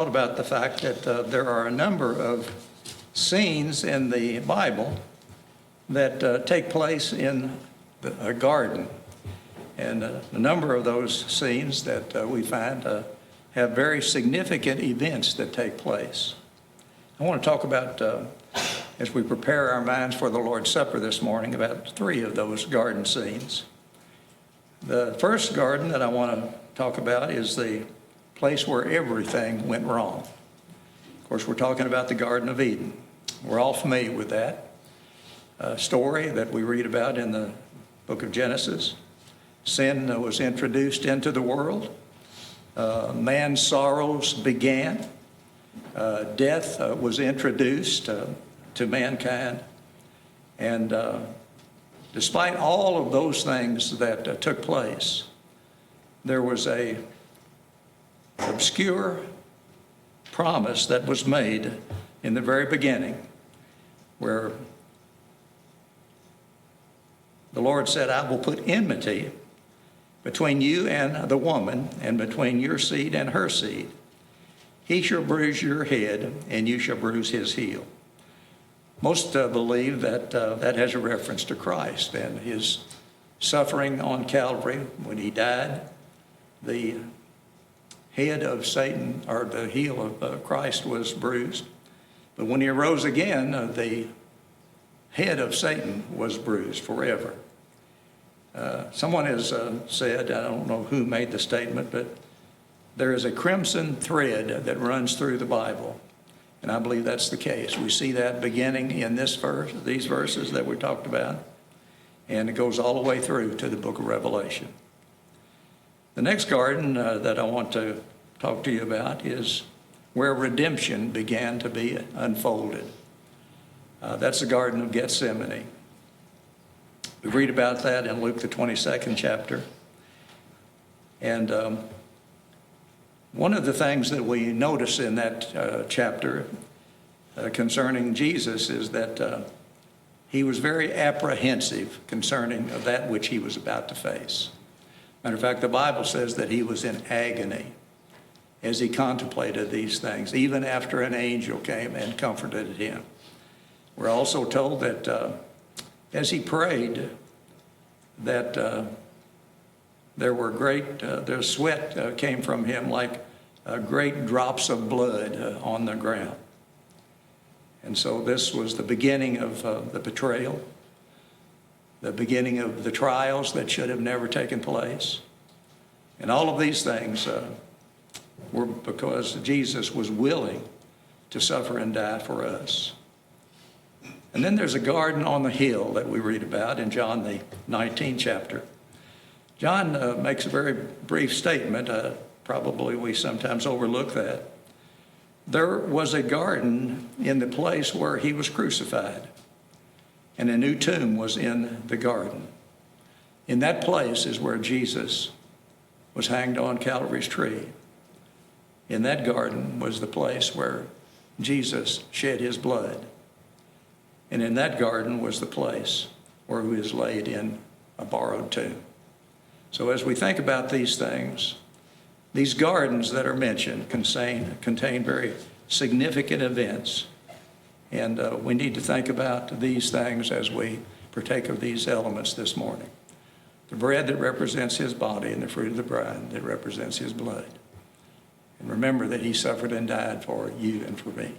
About the fact that there are a number of scenes in the Bible that take place in a garden. And a number of those scenes that we find have very significant events that take place. I want to talk about, as we prepare our minds for the Lord's Supper this morning, about three of those garden scenes. The first garden that I want to talk about is the place where everything went wrong. Of course, we're talking about the Garden of Eden. We're all familiar with that story that we read about in the book of Genesis. Sin was introduced into the world. Man's sorrows began. Death was introduced to mankind. And despite all of those things that took place, there was a obscure promise that was made in the very beginning, where the Lord said, "I will put enmity between you and the woman, and between your seed and her seed. He shall bruise your head, and you shall bruise his heel." Most believe that that has a reference to Christ and his suffering on Calvary. When he died, the head of Satan, or the heel of Christ, was bruised. But when he arose again, the head of Satan was bruised forever. Someone has said, I don't know who made the statement, but there is a crimson thread that runs through the Bible. And I believe that's the case. We see that beginning in this verse, these verses that we talked about, and it goes all the way through to the book of Revelation. The next garden that I want to talk to you about is where redemption began to be unfolded. That's the Garden of Gethsemane. We read about that in Luke the 22nd chapter. And one of the things that we notice in that chapter concerning Jesus is that he was very apprehensive concerning that which he was about to face. Matter of fact, the Bible says that he was in agony as he contemplated these things, even after an angel came and comforted him. We're also told that as he prayed, that their sweat came from him like great drops of blood on the ground. And so this was the beginning of the betrayal, the beginning of the trials that should have never taken place. And all of these things were because Jesus was willing to suffer and die for us. And then there's a garden on the hill that we read about in John the 19th chapter. John makes a very brief statement. Probably we sometimes overlook that. There was a garden in the place where he was crucified, and a new tomb was in the garden. In that place is where Jesus was hanged on Calvary's tree. In that garden was the place where Jesus shed his blood. And in that garden was the place where he was laid in a borrowed tomb. So as we think about these things, these gardens that are mentioned contain very significant events. And we need to think about these things as we partake of these elements this morning. The bread that represents his body, and the fruit of the vine that represents his blood. And remember that he suffered and died for you and for me.